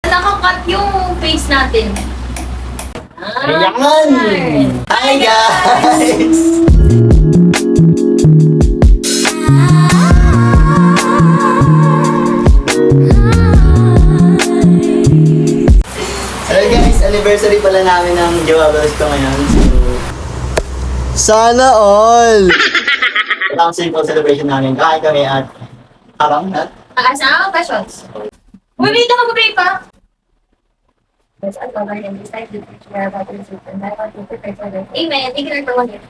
nakakat yung face natin. Ayan! Hi guys! Hello guys, anniversary pala namin ng Jowa Bros ko ngayon. Sana all! Ito ang simple celebration namin. Kain kami at harang at Saan ang questions? Uy, wait lang, mag-pray pa. Yes, I'm covered in this life, the future about the truth, and I want to prepare for them. Amen. Thank you Lord for one year.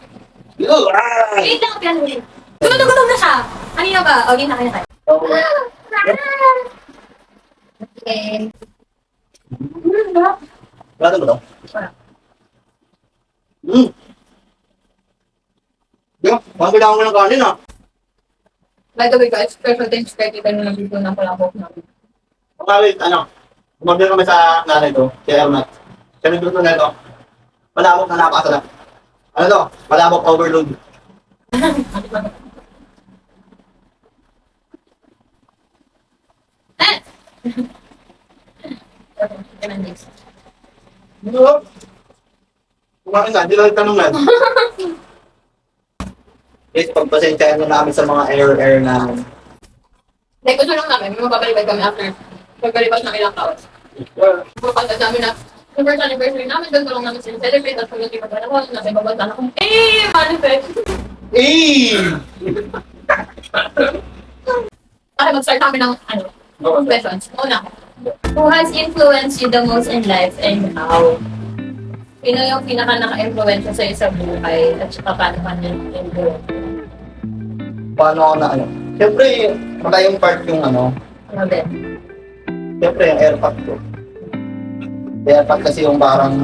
Wait lang, piano ulit. Gumagulog na siya. Kanina ba? O, yun na, kanya tayo. Okay. Wala ba ito? Wala. Kailangan mo ng kanin ah. By the way guys, special thanks kay Tita nung nandito ng palabok namin. Pagkawit, umorder kami sa nanay ko, si Ernat. Siya nagluto na ito. Malabok na napakasarap. Ano to? Malabok overload. Ano? Kumain na, hindi lang tanungan. Guys, pagpasensyahan na namin sa mga error namin. Like, gusto lang namin, may mapabalibay kami after pagbalipas ng ilang taon. Pagpagkat namin na yung first anniversary namin, doon tulong namin sila celebrate at pag-ibig magkalawan, nasa ibang bansa na kung, manifest! Para mag-start namin ng, questions. Una, who has influenced you the most in life and how? Sino yung pinaka-naka-influensya sa'yo sa buhay at saka paano ka na-influence? Paano ako na Siyempre, yung part yung Ano din? Siyempre yung airpod ko. Airpod kasi yung parang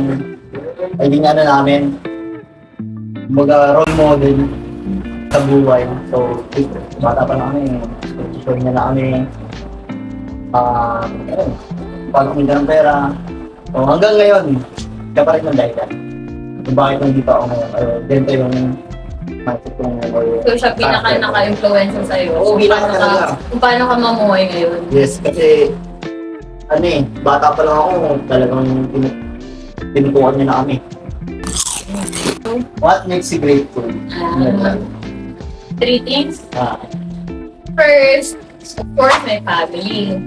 hindi nga na namin role model sa buhay. So, bata pa na kami. So, niya na kami paano kumita ng pera. So, hanggang ngayon, siya pa rin ng dahilan. Kung bakit nandito ako ngayon. Ganito yung mindset kong So, siya pinaka-naka-influensya sa'yo. Oo, Kung paano ka mamuhay ngayon. Yes, kasi bata pa lang ako, talagang tinutukan niya na kami. What makes you grateful? 3 things. Ah, First, of course, my family.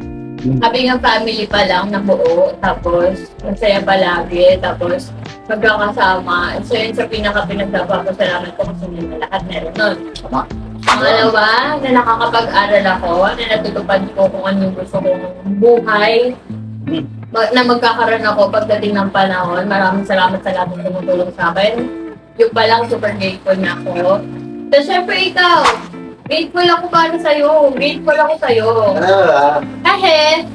Having a family pa lang na buo, tapos masaya palagi, tapos magkakasama. So yun sa pinaka-pinagsapapasalamat ko kasi na lahat meron nun. tama. Pangalawa, na nakakapag-aral ako, na natutupad ko kung ano yung gusto kong buhay, na magkakaroon ako pagdating ng panahon. Maraming salamat sa lahat ng tumutulong sa akin. Yung palang super grateful na ako. So syempre ikaw, grateful ako para sa'yo. Grateful ako sa'yo. Kasi,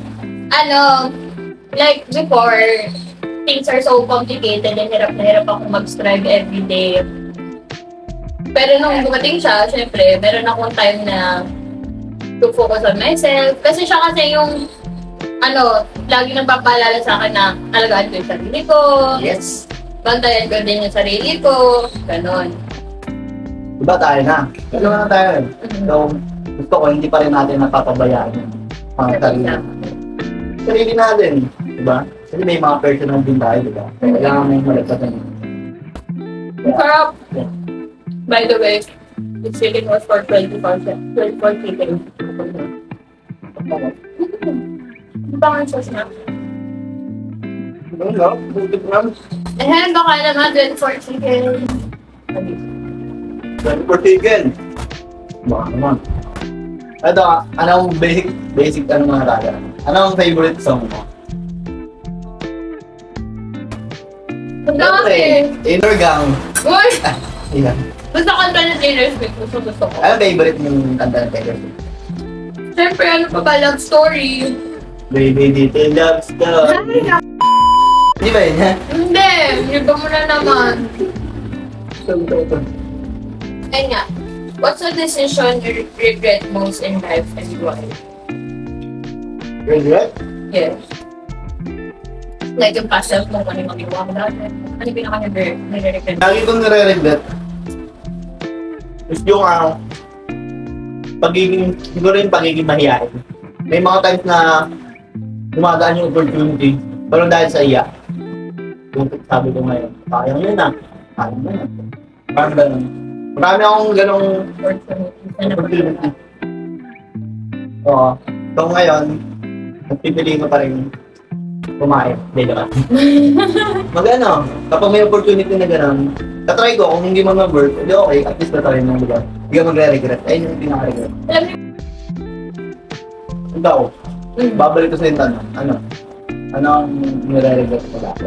like before, things are so complicated and hirap na hirap ako mag-strive everyday. Pero nung dumating siya, syempre, meron akong time na to focus on myself. Kasi siya kasi yung, lagi nang papaalala sa akin na alagaan ko yung sarili ko. Yes. Bantayan ko din yung sarili ko. Ganon. Diba tayo na? Dalawa na tayo. So, gusto ko, hindi pa rin natin napapabayaan ang sarili natin. Diba? Kasi may mga personal din tayo, diba? Kailangan may malagpatan. Sarap! By the way, this chicken was for 24 chicken. Di ba nga sauce na? Ano? Butit lang. Eh, baka naman 24 chicken. Dahil for chicken. Baka naman. Ito, anong basic mga raga? Anong favorite song mo? Ang dami! Inner Gang. Uy! Ayan. Basta kanta na Taylor Swift. Gusto ko. Anong favorite mong kanta ng Taylor Swift? Siyempre, ano pa ba? Love story. Baby, dito love story. Di ba yun, ha? Hindi! Iba mo na naman. Ayun nga. What's a decision you regret most in life and why? Regret? Yes. Like yung past self mo, kung ano yung magawa mo dati. Ano yung pinaka-nire-regret? Lagi kong nire-regret. Is yung siguro yung pagiging mahihain. May mga times na dumadaan yung opportunity. Pero dahil sa iya, yung sabi ko ngayon, kaya mo yun ah. Kaya mo yun. Parang ganun. Marami akong ganong opportunity. Oo. So ngayon, nagpipili ko pa rin kumain. Hindi naman. Mag-ano, kapag may opportunity na gano'n, tatry ko, kung hindi mo mag-work, hindi okay, at least natry mo mag Hindi ka magre-regret. Ayun yung pinaka-regret. Alam niyo, Ikaw, babalik ko sa yung tanong. Ano? Ano ang nire-regret ko dati?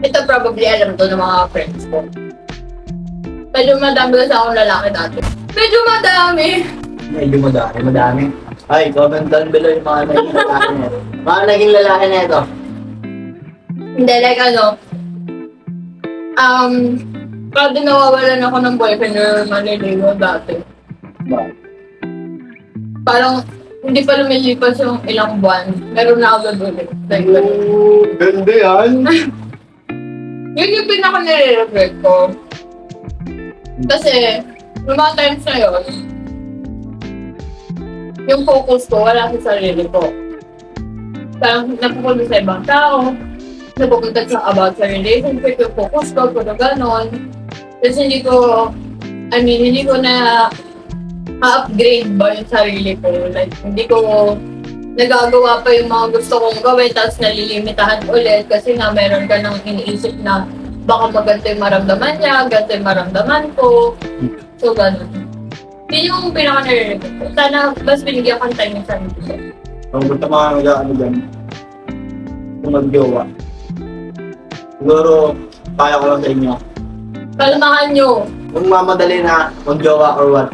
ito probably alam to ng mga friends ko. Medyo madami kasi akong lalaki dati. Medyo madami. Medyo madami. Ay, comment down below yung mga naging lalaki na ito. Mga naging lalaki na ito. Hindi, like ano, pag nawawalan ako ng boyfriend or maliligo dati, parang hindi pa lumilipas yung ilang buwan, meron na ako gagulit. Like, Ganda yan. yun yung pinaka-nire-regret ko. Kasi, yung mga times na yun, yung focus ko wala sa sarili ko. Parang napupunta sa ibang tao, napupunta sa about sa relationship, yung focus ko, kung gano'n. Kasi hindi ko na ma-upgrade ba yung sarili ko. Like, hindi ko nagagawa pa yung mga gusto kong gawin, tapos nalilimitahan ulit kasi nga meron ka nang iniisip na baka maganto yung maramdaman niya, ganto yung maramdaman ko. So, gano'n. Yun yung pinaka-nare-regret ko. Sana mas binigyan ko ng time yung sarili ko. Kung gusto mga nag-ano dyan, kung mag-jowa. Siguro, kaya ko lang sa inyo. Kalmahan nyo. Kung mamadali na mag-jowa or what,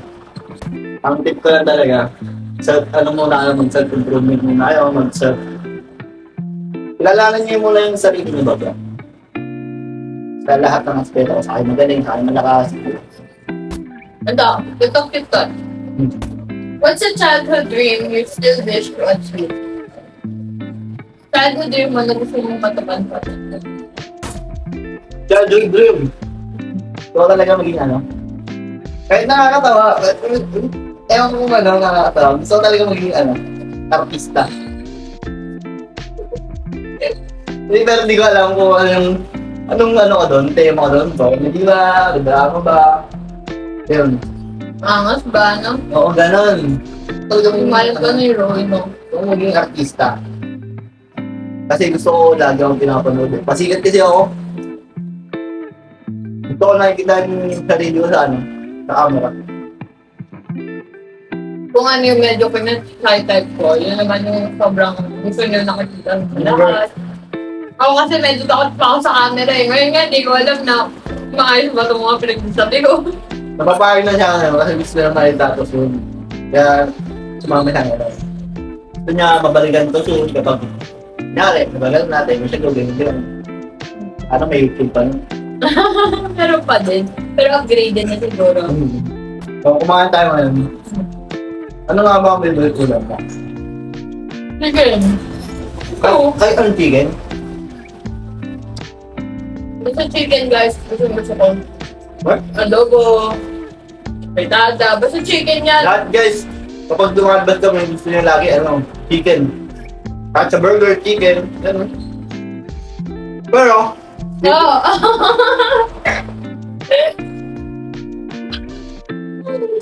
ang tip ko lang talaga, mag-self-improvement muna kayo, mag-self. Kilalanan niyo muna yung sarili niyo ba? Sa lahat ng aspeto, sa akin magaling, sa akin malakas. Ito, ito. What's a childhood dream you still wish to achieve? Childhood dream mo na gusto mong matupad pa. Childhood dream. Ito talaga maging ano. Kahit nakakatawa, ewan ko kung ano nakakatawa. Gusto ko talaga maging ano, artista. Pero hindi ko alam kung anong ano ka doon, tema ka doon. Hindi ba, drama ba? Yun. Angas ba, no? Oo, ganun. Talagang Umalat ko na yung role mo. Gusto ko maging artista. Kasi gusto ko lagi akong pinapanood. Pasikat kasi ako. Gusto ko nakikita yung sarili ko sa camera. Kung ano yung medyo pinag-type ko, yun naman yung sobrang gusto nyo nakikita sa lahat. Ako kasi medyo takot pa ako sa camera eh. Ngayon nga, di ko alam na maayos ba itong mga pinagsasabi ko. Napaparin na siya kasi gusto na makita to soon. Kaya sumama siya ngayon. Gusto niya mabalikan to soon kapag kunyari, nabalikan natin, kung siya gawin yun. Ano may YouTube pa nun? Pero pa din. Pero upgraded na siguro. So kumain tayo ngayon. Ano nga ba ang favorite ulam mo? Chicken. Oo. Kahit anong chicken? Basta chicken guys, gusto ko. What? Adobo, fritada, basta chicken yan. Lahat guys, kapag dumalabas kami, gusto niya lagi chicken. Kahit sa burger, chicken, gano'n. Pero, Oo.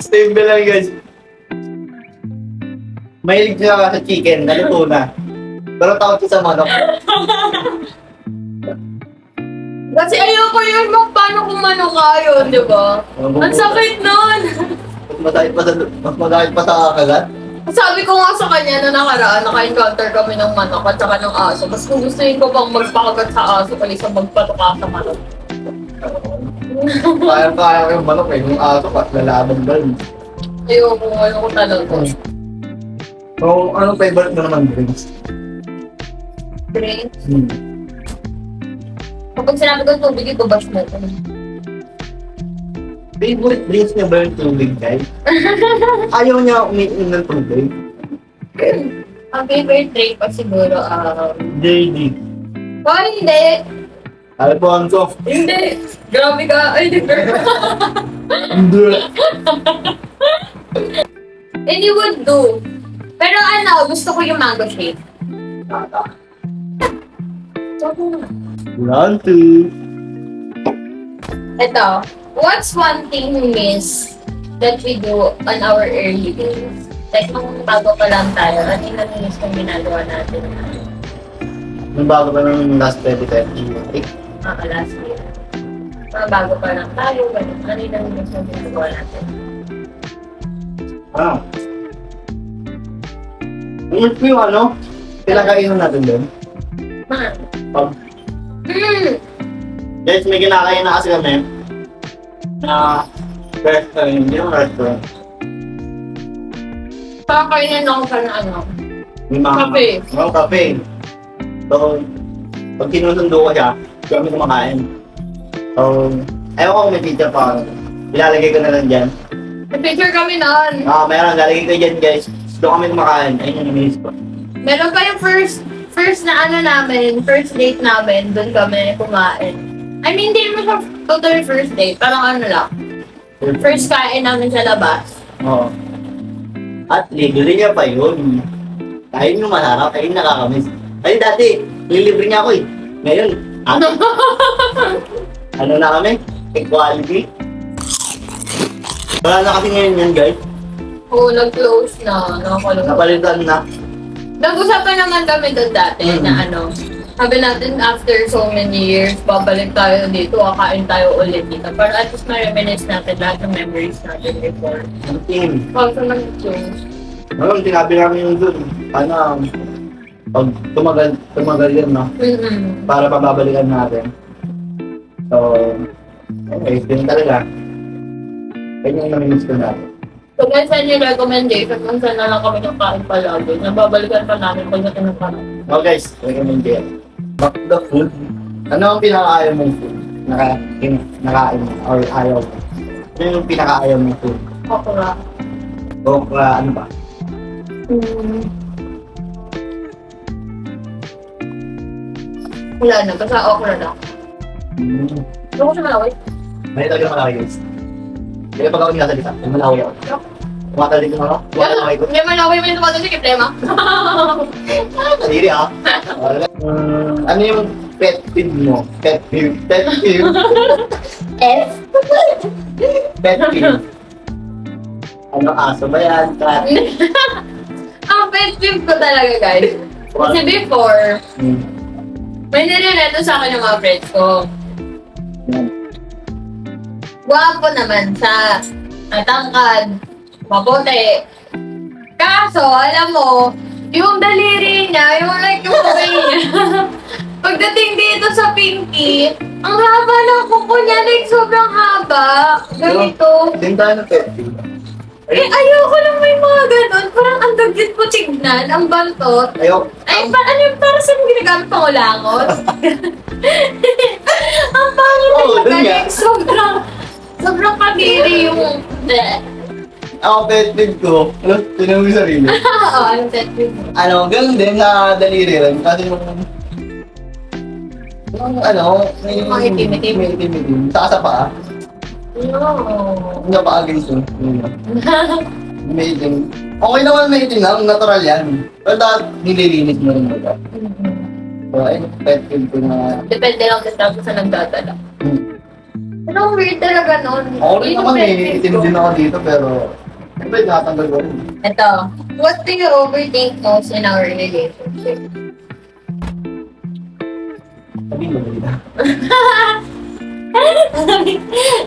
stable lang guys. Mahilig siya sa chicken, naluto na. Pero takot siya sa manok. Kasi ayoko yun, paano kung mano ka yun, di ba? Ang sakit nun. Mas masakit pa sa kagat. Sabi ko nga sa kanya na nakaraan, naka-encounter kami ng manok at saka ng aso. Mas kung gustuin ko pang magpakagat sa aso kaysa magpatuka sa manok. Kaya ko yung manok eh. Yung aso pa, lalaban ba yun? Ayoko talaga. So, anong favorite mo naman drinks? Drinks? Kapag sinabi ko tubig, ibabas mo ko. Favorite drinks niya ba yung tubig, guys? Ayaw niya umiinom ng tubig. Ang favorite drink pa siguro, JD. oh hindi! Alfonso. Hindi! Grabe ka! Ay, hindi girl! Hindi. And you would do. Pero ano, gusto ko yung mango shake. Round 2. Ito, what's one thing you miss that we do on our early days? Like, nung bago pa lang tayo, ano yung namiss kong ginagawa natin? Nung bago pa ng last 2020. Last year. Mga bago pa lang tayo, ganun. Ano yung namiss kong ginagawa natin? Ah. Miss ko yung ano, pinakainan natin doon. Ma. Pag, Hmm. guys, may kinakain na kasi kami. Na restaurant, hindi yung restaurant. Pakakainan ako sa ano. May mga Cafe. Mga cafe. So, pag kinusundo ko siya, kami kumakain. So, ayaw ko kung may pizza pa. Ilalagay ko na lang dyan. May picture kami noon. Mayroon, lalagay ko dyan guys. Doon kami kumakain. Ayun yung miss ko. Meron pa yung first na ano namin, first date namin, doon kami kumain. I mean, hindi mo siya totally first date, parang ano lang. First kain namin sa labas. Oo. At libre niya pa yun. Kain yung masarap, kain nakakamiss. Ay dati, nilibre niya ako eh. Ngayon, ano na kami? Equality. Wala na kasi ngayon yan guys. Oo, nag-close na. Nakakalungkot. Napalitan na. Nag-usapan naman kami doon dati na ano, sabi natin after so many years, babalik tayo dito, kakain tayo ulit dito. Para at least ma-reminisce natin lahat ng memories natin before. Ang team. Pag nag-close. Ano, tinabi namin yung dun. Paano, pag tumagal yun, no? Para pababalikan natin. So, anyways, yun talaga. Ganyan yung namimiss ko natin. So guys, send yung recommendation kung saan na lang kami nakain palagi. Nababalikan pa namin pag natin ng panahon. Oh guys, recommend ko yan. Back to the food. Ano ang pinaka-ayaw mong food? Nakain mo or ayaw mo? Ano yung pinaka-ayaw mong food? Okra. Okra, ano ba? Wala na, basta okra na. Gusto ko siya malaway. May talaga malaki guys. Kaya pag ako nakasalita, may malaki ako. Tumatalin ko ako. Tumatalin ko. Hindi malaway mo yung tumatang si Kiplema. Kadiri ah. Ano yung pet peeve mo? Pet peeve? Pet peeve? F? Pet peeve? Ano aso ba yan? Cat? Ang pet peeve ko talaga guys. Kasi before, may nirereto sa akin yung mga friends ko. Guwapo naman sa tangkad, maputi. Kaso, alam mo, yung daliri niya, yung like yung way niya, pagdating dito sa pinky, ang haba ng kuko niya, like sobrang haba. Ganito. Din tayo ng pet peeve. Eh, ayoko lang may mga ganun. Parang ang dagit po tignan, ang bantot. Ayok. Ay, ano yung para sa mga ginagamit pang ulangot? Ang pangit Oo, talaga. dun nga. Like, sobrang kadiri yung... Ako pet peeve ko. Ano? Tinanong mo yung sarili. Oo, anong pet peeve mo? Ano, ganun din na daliri rin. Kasi yung ano, may Mga itim-itim. May itim-itim. Saka sa paa. No. Hindi pa against yun. May itim. Okay naman may itim lang, natural yan. Pero dapat nililinis mo rin ba? So, ayun, pet peeve ko na... Depende lang kasi tapos sa nagdadala. Pero ang weird talaga nun. Ako rin Yun yung naman pet eh, peeve itim ko. din ako dito pero... Siyempre, nakatanggal ko rin. Ito. What do you overthink most in our relationship? Sabi mo nila.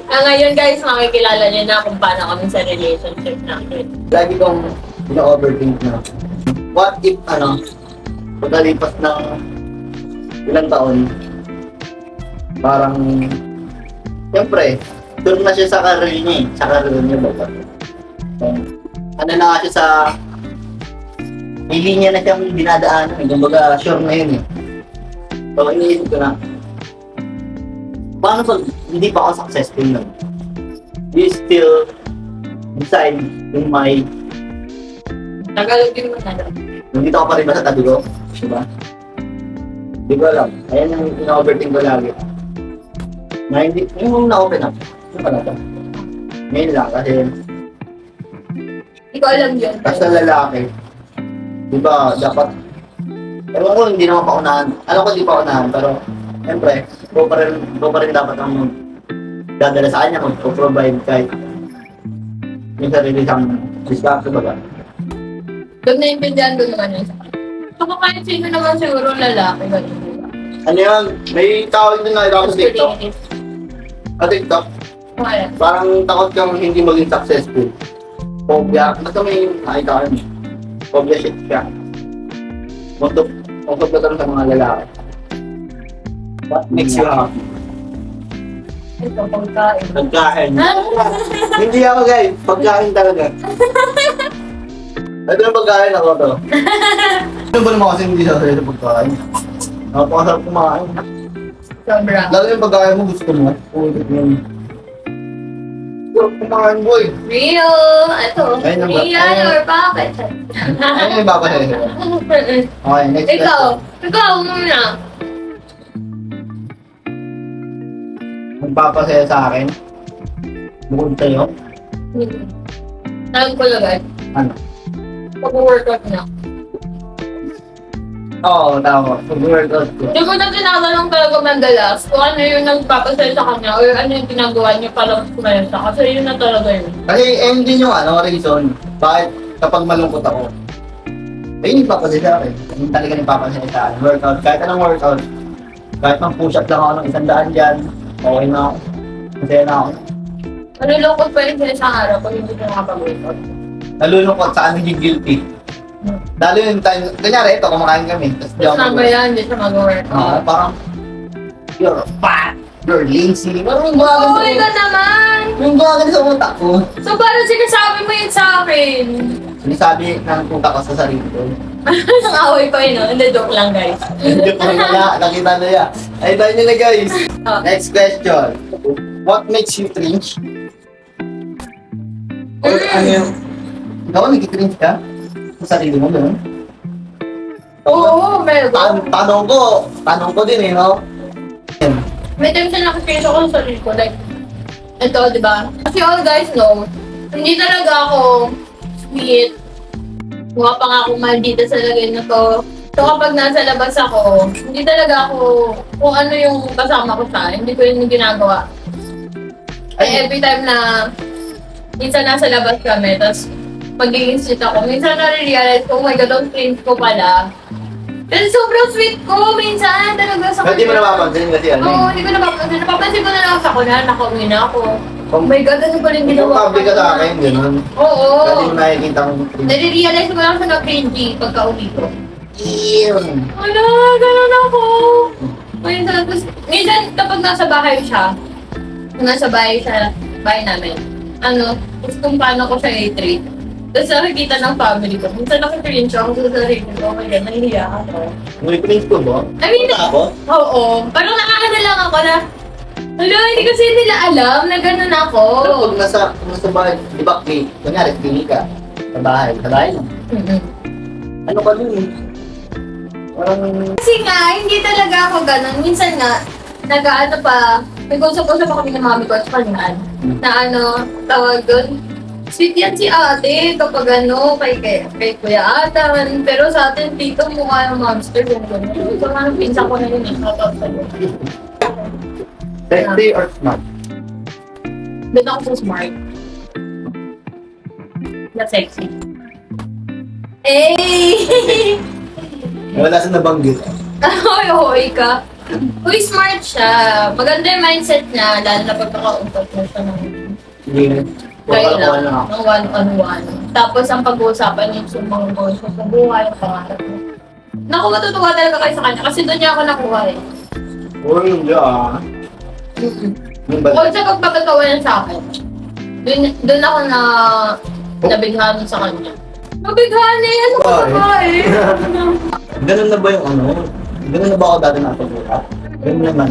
Ngayon guys, makikilala niyo na kung paano kami sa relationship namin. Lagi kong ina-overthink na. What if, pagkalipas ng ilang taon, parang, siyempre, doon na siya sa career niya eh. Sa career niya ba? Ano na nga siya sa, may linya na siyang dinadaanan. Kumbaga, sure na yun eh. So, iniisip ko na, paano pag hindi pa ako successful nun? Do you still decide in my Tagalogin mo na lang. nandito ako pa rin ba sa tabi ko? Diba? Hindi ko alam. Ayan yung ina-overthink ko lagi. Na hindi, yung na-open up. Yung pala to. Ngayon lang kasi Hindi ko alam yun. Tapos sa lalaki, di ba, dapat, ewan ko, hindi naman paunahan. Alam ko, hindi paunahan, pero, siyempre, ko pa rin dapat ang dadala sa kanya, mag-provide kahit yung sarili siyang diskarte ba ba? Doon naiintindihan ko naman yun. Saka kahit sino naman siguro lalaki, ganun, di ba? Ano yan? May tawag din na ito sa TikTok. Sa TikTok, Wala. parang takot kang hindi maging successful. Phobia. Basta may nakita ko yun. Phobia shit siya. Tungkol na sa mga lalaki. What makes you happy? Ito, pagkain. Pagkain. Hindi ako guys. Pagkain talaga. Ito yung pagkain ako to. Ano ba naman kasi hindi sa pagkain? Napakasarap kumain. Sobra. Lalo yung pagkain mo gusto mo. Ulit mo yun. Sarap kumain boy. Real! Ito, Ayun ang ba- real or bakit? Ano yung babasahin? Okay, next Ikaw muna. Magpapasaya sa akin. Bukod sa'yo. Alam ko agad. Ano? Pag-workout na. Oo, tama. Pag-workout ko. Hindi ko na tinatanong talaga madalas kung ano yung nagpapasaya sa kanya or ano yung ginagawa niya para kumenta. Kasi yun na talaga yun. Kasi ayun din yung reason. Bakit kapag malungkot ako, ayun yung papasaya sa akin. Ayun talaga yung papasaya sa akin. Workout. Kahit anong workout. Kahit mang push-up lang ako ng 100 dyan. Okay na ako. Masaya na ako. Malulungkot pa rin sa isang araw pag hindi ko nakapag-workout. Nalulungkot sa naging guilty. Lalo yung time, kanyari ito, kumakain kami. Tapos di ako Tapos mamaya hindi siya mag-workout. parang, you're fat, you're lazy. Parang yung Okay ka naman! yung gagawin sa utak ko. So parang sinasabi mo yun sa akin. Sinasabi ng utak ko sa sarili ko. Ang away pa yun, no? Hindi, joke lang guys. Hindi pa rin wala, nakita na yan. Ay, tayo nyo na guys. Oh. Next question. What makes you cringe? Or ano yung, ikaw nag-cringe ka? Sa sarili mo, gano'n? Oo, meron. Tanong ko din eh, no? May times na nakikita ko sa sarili ko, like, ito, di ba? Kasi all guys know, hindi talaga ako sweet. Mukha pa nga akong maldita sa lagay na to. So kapag nasa labas ako, hindi talaga ako, kung ano yung kasama ko siya, hindi ko yung ginagawa. Eh, every time na, minsan nasa labas kami, tapos magiging sweet ako, minsan na-realize ko, oh my God, ang cringe ko pala. Pero sobrang sweet ko, minsan talaga sa Hindi mo napapansin kasi ano Oo, eh. hindi ko napapansin. Napapansin ko na lang sa kunan, nakauwi na ako. Oh my God, ano pa rin Kung ginawa public ka sa akin, gano'n. Oo. Kasi yung nakikita ko. Nare-realize ko lang siya na cringy pagka-uwi ko. Ew. Wala, ganun ako. Minsan kapag nasa bahay siya, bahay namin, tapos kung paano ko siya i-treat. Tapos nakikita ng family ko, minsan nakikringe ako sa sarili ko, oh my God, nahihiya ako. May cringe ko ba? I mean, Ako? oo, parang nakakano lang ako na, hindi kasi nila alam na ganun ako. Pero pag nasa bahay, di ba, kunyari, clinic ka, sa bahay lang. Mm-mm. Ano ka dun eh? Parang, Kasi nga, hindi talaga ako ganun. Minsan nga, nag-ano pa, nag-usap-usap ako ng mami ko at kanyan. Na tawag doon, sweet yan si ate kapag kay Kuya Atan. Pero sa atin, tito, mukha ng monster yung gano'n. So, pinsan ko na yun, shoutout sa'yo. sexy or smart? Doon ako sa smart. Na sexy. Eh! Wala sa nabanggit. Hoy ka. Uy, smart siya. Maganda yung mindset niya, lalo na pagkakauntot mo siya ng Hindi na. kailan, ng one-on-one. Tapos ang pag-uusapan niya yung mga goals mo sa buhay, yung pangarap mo. Naku, matutuwa talaga kayo sa kanya kasi doon niya ako nakuha eh. Uy, hindi ah. Yung ba? Kung sa pagpapatawa niya sa akin, doon ako nabighanan sa kanya. Nabighanan eh! Ano ka ba eh? Ganun na ba yung Ganun na ba ako dati napag-uap? Ganun naman.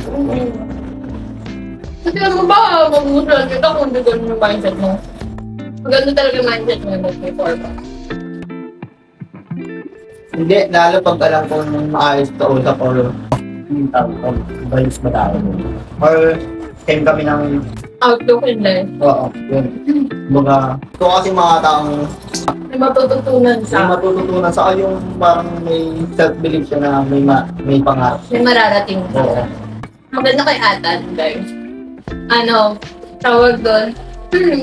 Kasi ano ba, mag-usulan kita kung hindi ganun yung mindset mo. Maganda talaga yung mindset mo yung before pa. Hindi, lalo pag alam kong maayos ka usap or yung tawag ko, bayos ba tao mo? Or came kami ng outlook in life. Oo, yun. Kumbaga, ito kasi mga taong May matututunan may sa matututunan sa yung parang may self-belief siya na may pangarap. may mararating ka. Oo. Maganda kay Atan, guys. Tawag doon.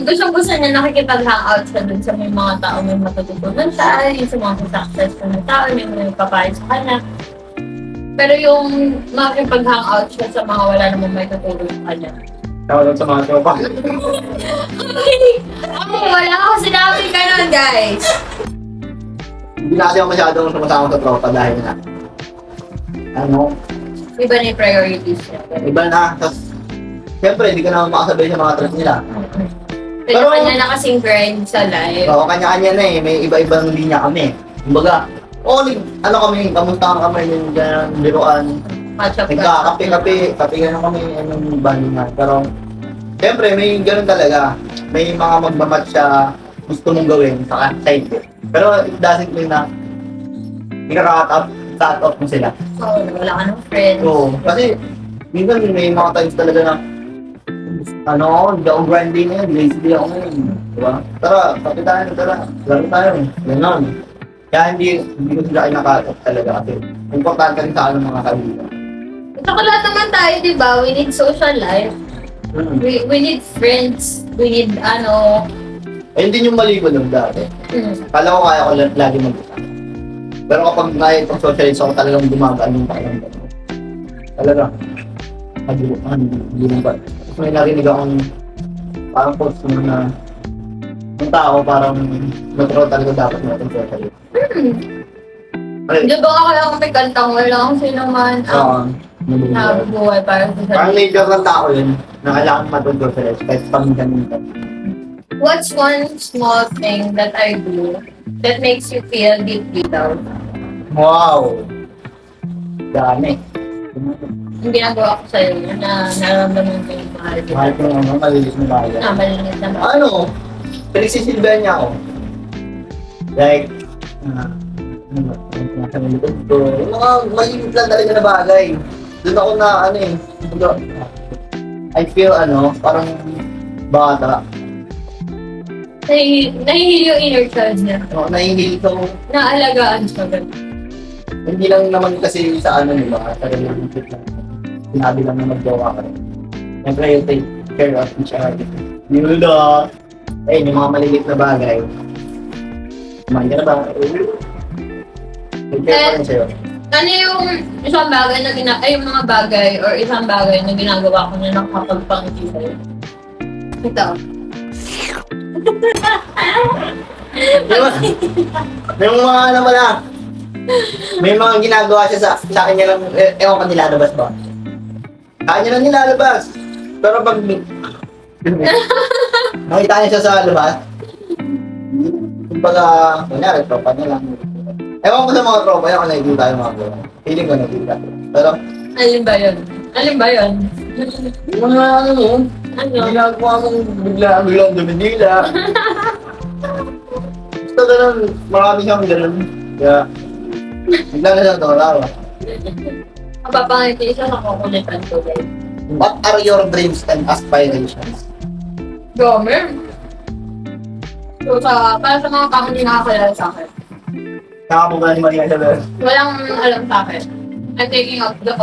Gusto niya nakikipag-hangout siya dun sa may mga tao may matututunan siya, yung sa mga successful na tao, yung may papayo sa kanya. Pero yung makikipag-hangout siya sa mga wala namang may tutulong sa kanya. Tawag sa mga tropa. Wala ako sinabi ganun, guys. Hindi na kasi ako masyadong sumasama sa tropa dahil na Iba na yung priorities niya. iba na. Tapos, siyempre, hindi ka na makasabay sa mga trip nila. Pero kanya na kasing grind sa life. Oo, kanya-kanya na eh. May iba-ibang linya kami. Kumbaga, kami, kamusta kami, yung gano'n, biruan. Catch up Nagkakape-kape, kape na kami, bandingan. Pero, siyempre, may gano'n talaga. May mga magmamatch siya gusto mong gawin sa side ko. Pero it doesn't mean na hindi ka cut off mo sila. So, wala ka ng friends. Oo, kasi minsan may mga times talaga na hindi ako grinding ngayon, lazy ako ngayon. Diba? Tara, kape tayo, tara. Laro tayo. Ganon. Kaya hindi ko sila kinaka-cut off talaga kasi importante rin sa mga kaibigan. Saka lahat naman tayo, di ba? We need social life. We need friends. We need, Ayun din yung mali ko lang dati. Kala ko kaya ko lagi mag-isa. Pero kapag kaya itong socialize ako talagang gumagaan yung kailang gano'n. Talaga. Hindi ba? Tapos may narinig akong parang post mo na yung tao parang natural talaga dapat natin socialize. Di ba ako lang may kantang wala kung sino man ang nabubuhay para sa Parang sarili. nature ng tao yun na kailangan matun-socialize kahit paminsan-minsan. What's one small thing that I do that makes you feel deeply loved? Wow! Dami. Yung ginagawa ko sa'yo na nararamdaman ko yung mahal ko. Mahal ko naman, malilit na bagay. Malinis naman. Pinagsisilbihan niya ako. Like, nasa likod ko. Yung mga malilit lang talaga na bagay. Doon ako na, I feel, parang bata. Nahihil yung inner child niya. Nahihili ko. Naalagaan siya. Hindi lang naman kasi sa diba? Sa relationship lang. Sinabi lang na maggawa ka rin. Siyempre yung take care of each other. Yun na. Ayun, yung mga malilit na bagay. Kumain ka na ba? Take care pa rin sa'yo. Ano yung isang bagay na yung mga bagay or isang bagay na ginagawa ko na nakakapagpangiti sa'yo? Ito. Yung mga wala. May mga ginagawa siya sa akin niya lang, ewan ka nilalabas ba? Sa akin niya lang nilalabas. Pero pag nakita niya siya sa labas, kumbaga, kunyari, tropa niya lang. Ewan ko sa mga tropa niya kung nakikita yung mga gano'n. Feeling ko nakikita. Pero, Alin ba yun? yung mga Ano? ginagawa mong biglang dumidila. Basta gano'n, marami siyang gano'n. Kaya, bigla na siyang tumatawa. Mapapangiti siya sa kukulitan ko, guys. What are your dreams and aspirations? Gomer. So, para sa mga tao hindi nakakilala sa akin, Nakapagula ni Maria Isabel. walang alam sa akin. I'm taking up the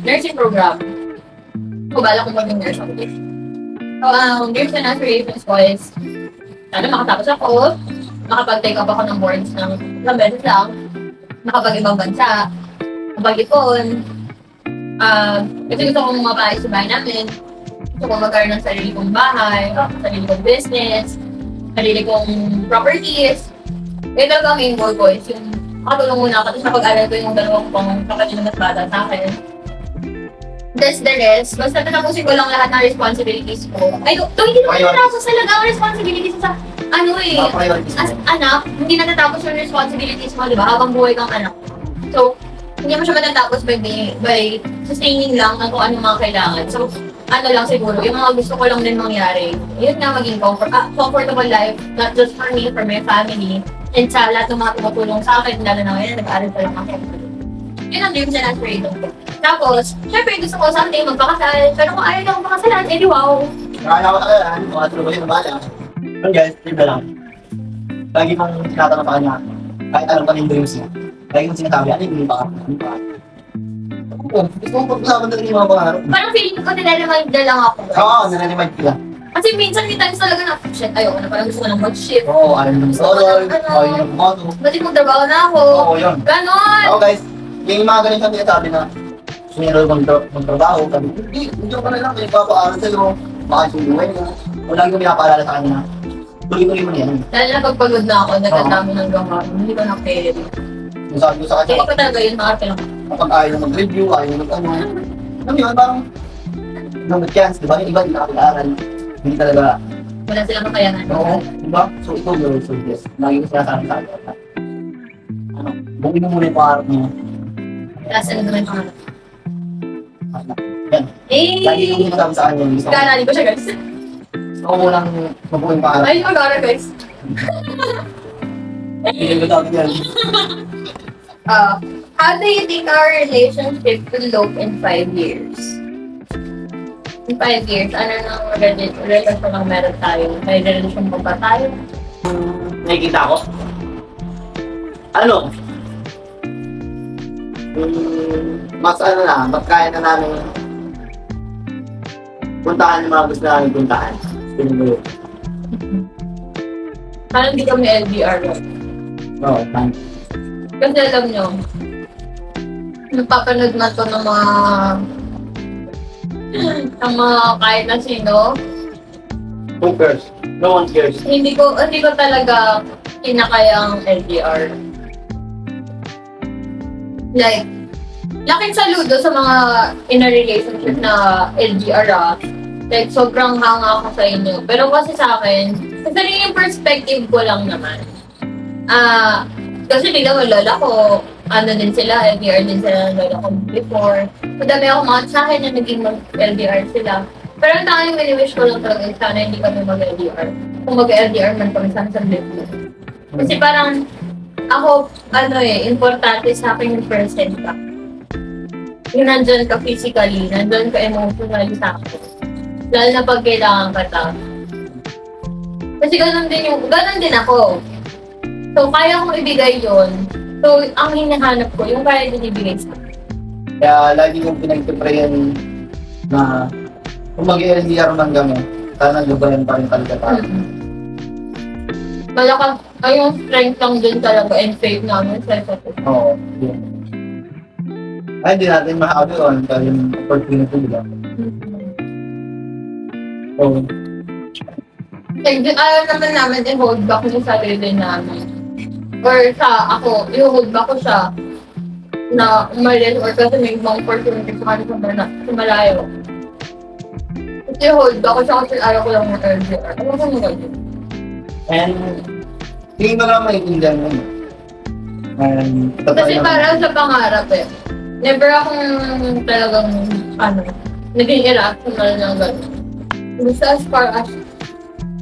nursing program. So, bala kong maging nurse ako. So, dreams and aspirations ko is, sana makatapos ako, makapag-take up ako ng boards ng ilang beses lang, makapag-ibang bansa, makapag-ipon, kasi gusto kong mapaayos sa bahay namin, gusto kong magkaroon ng sarili kong bahay, sarili kong business, sarili kong properties. Ito talaga ang main goal ko is yung makatulong muna ako, tapos napag-aral ko yung dalawang pang kapatid na mas bata sa akin. That's the rest. Basta tatapusin ko lang lahat ng responsibilities ko. Ay, hindi naman natapos talaga ang responsibilities sa as anak, hindi natatapos yung responsibilities mo, di ba? Habang buhay kang anak. So, hindi mo siya matatapos by sustaining lang ng kung ano mga kailangan. So, ano lang siguro, yung mga gusto ko lang din mangyari, yun nga maging comfortable life, not just for me, for my family, and sa lahat ng mga tumutulong sa akin, lalo na ngayon, nag-aaral pa lang ako. Yun ang dreams and aspirations ko. Tapos, syempre gusto ko someday magpakasal. Pero kung ayaw niya akong pakasalan, edi wow. Nakala ko sa kaya, mga tuloy ng bala. Pero guys, libre lang. Lagi kong tinatanong sa kanya, kahit anong kaming dreams niya. Lagi kong sinasabi, ano yung pa? Ano pa? Oo, gusto kong pag-usapan na rin yung mga pangarap. Parang feeling ko nire-remind na lang ako. Oo, nare-remind ko lang. Kasi minsan may times talaga na, shit, ayoko na parang gusto ko nang mag-shift. Oo, ayaw ng solo, ayaw ng bumato. Ba't magtrabaho na ako? Oo, yun. Ganon! Oo guys, yung mga ganun kami sabi na siniro magtrabaho, sabi, hindi ko na lang, may papaaral sa'yo, makasuluhin mo. Wala yung pinapaalala sa kanya. Tuloy-tuloy mo na yan. Lalo na pagpagod na ako, nagkatami ng gawa, hindi ko na pwede. Yung sabi ko sa Hindi kanya, ko pa talaga yun, makakita lang. kapag ayaw na mag-review, ayaw na mag-ano. Ano yun, parang no chance, di ba? Yung iba, hindi nakakilaaral. Hindi talaga, Wala silang kakayanan. oo, di ba? So ikaw, you're so blessed. Lagi ko sinasabi sa kanya. Ano, bukin mo muna yung pangarap mo. Tapos ano naman yung pangalan? Yan. Lagi kong Eh! sinasabi sa kanya. Gusto ko Ganali ko siya, guys. gusto ko munang mabuking pangarap. Ay, mag-aara, guys. Hindi ko dapat yan. How do you think our relationship will look in 5 years? In 5 years, ano nang relasyon ang meron tayo? May relasyon pa ba tayo? Nakikita ko. Ano? Mas ano na, mas kaya na namin puntahan yung mga gusto namin puntahan. Pinulo. Parang hindi kami LDR. Right? Oo, thanks. Kasi alam nyo, napapanood na to ng mga kahit na sino, Who cares? No one cares. hindi ko talaga kinakayang LDR. Like, laking saludo sa mga in a relationship na LDR Like, sobrang hanga ako sa inyo. Pero kasi sa akin, sa sariling perspective ko lang naman. Kasi bigla mo lola ko, ano din sila, LDR din sila ng lola ko before. Madami ako mga tsahin na naging mag-LDR sila. Pero ang tanging mini-wish ko lang talaga is sana hindi kami mag-LDR. Kung mag-LDR man kami sana sa blip. Kasi parang, ako, importante sa akin yung present ka. Yung nandyan ka physically, nandyan ka emotionally sa akin. Lalo na pag kailangan ka ta. Kasi ganun din ako. So, kaya kong ibigay yun. So, ang hinahanap ko, yung kaya din ibigay sa akin. Kaya lagi kong pinagpiprayan na kung mag-LDR man kami, sana gabayan pa rin talaga tayo. Malakas, ay yung strength lang din talaga and faith namin sa isa't isa. Oo. Yun. Ay, hindi natin mahabi yun. Kaya yung opportunity nila. Oo. Ayaw naman namin i-hold back yung sarili namin. Or ako, i-hold back ko siya na umalis or kasi may mga opportunity sa kanila sa malayo. Kasi i-hold back ko siya kasi ayaw ko lang ng LDR. Ano ko mga yun? And, tingin ko naman maintindihan mo. And, Kasi parang sa pangarap never akong talagang, naging irrational ng gano'n. Basta as far as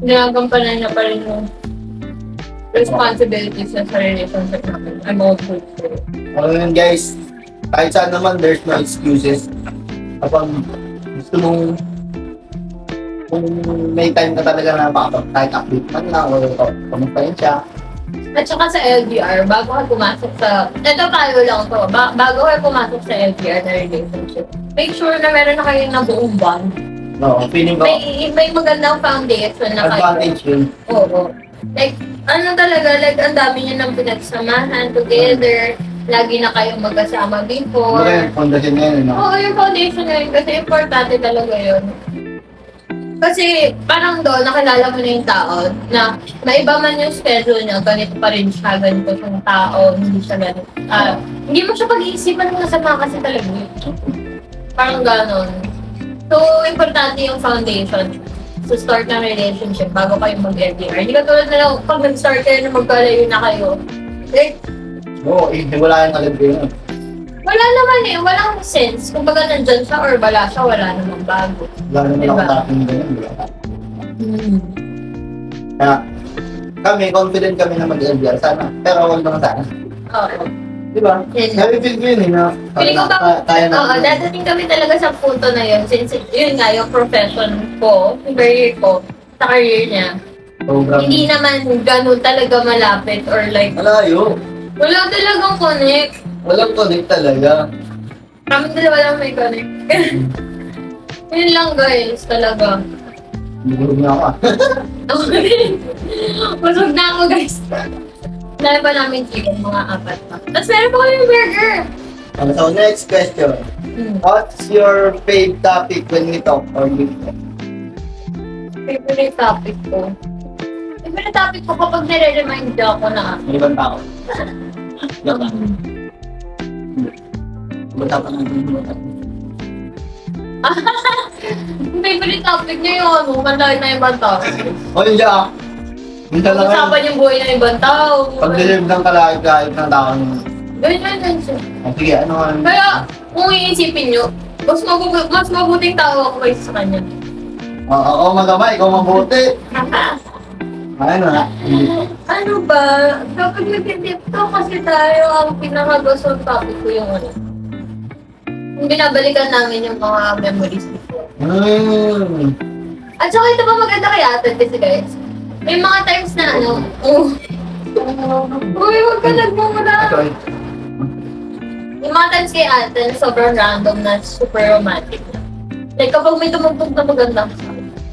ginagampanan na pa rin yung responsibilities sa relationship namin. I'm all good for it. Yun guys, kahit saan naman, there's no excuses. Kapag gusto mong kung may time ka talaga na kahit update man lang o kamustahin siya. At saka sa LDR, bago ka pumasok sa, ito tayo lang to, bago ka pumasok sa LDR na relationship, make sure na meron na kayong nabuong bond. No, feeling ko, May magandang foundation na kayo. advantage yun. Oo. Like, ang dami niyo nang pinagsamahan together, lagi na kayong magkasama before. Ano yung foundation na yun, no? Oo, yung foundation na yun, kasi importante talaga yun. Kasi parang doon, nakilala mo na yung tao na maiba man yung schedule niya, ganito pa rin siya, ganito yung tao, hindi siya ganito. Hindi mo siya pag-iisipan mo nasama kasi talaga yun. Parang ganon. So, importante yung foundation to start ng relationship bago kayo mag-LDR. Hindi ka tulad na lang, pag nag-start kayo na magkalayo na kayo, Oo, wala yung alam ko yun. wala naman walang sense. Kung baga nandyan siya or wala siya, wala namang bago. Wala naman Diba? ako taping ganyan, di ba? Kaya, kami, confident kami na mag-LDR sana. Pero huwag naman sana. Oo. Di ba? Yun lang. Nare-feel ko yun eh, na Feeling ko kaya oo, natin. dadating kami talaga sa punto na yun. Since yun nga, yung profession ko, yung career ko, sa career niya. Sobrang Hindi naman ganun talaga malapit or like, malayo. wala talagang connect. Walang connect talaga. Kami dalawa lang may connect. Yun lang guys, talaga. Bugurog na ako. Busog na ako guys. Dahil pa namin chicken, mga 4 pa. Tapos meron pa kami burger. So next question. What's your favorite topic when we talk or we talk? Favorite topic ko. Favorite topic ko kapag nire-remind ako na May ibang tao. Diba? Bata pa natin. favorite topic niya yung ano, manlain na ibang tao. O yun dyan. Minsan lang Usapan yung buhay ng ibang tao. pag deserve ng kalahit-kahit ng tao. Ganyan siya. Sige, ano nga. Kaya, kung iisipin nyo, mas mabuting tao ako kaysa sa kanya. Ako magamay, ikaw mabuti. Ano na? Ano ba? Kapag nag-tip to kasi tayo, ang pinaka-gusto topic ko yung ano. Yung binabalikan namin yung mga memories before. At saka ito ba maganda kay Ate kasi guys? May mga times na ano, uy, huwag ka nagmumula. Sorry. Yung mga times kay Ate na sobrang random na super romantic na. Like kapag may tumugtog na maganda,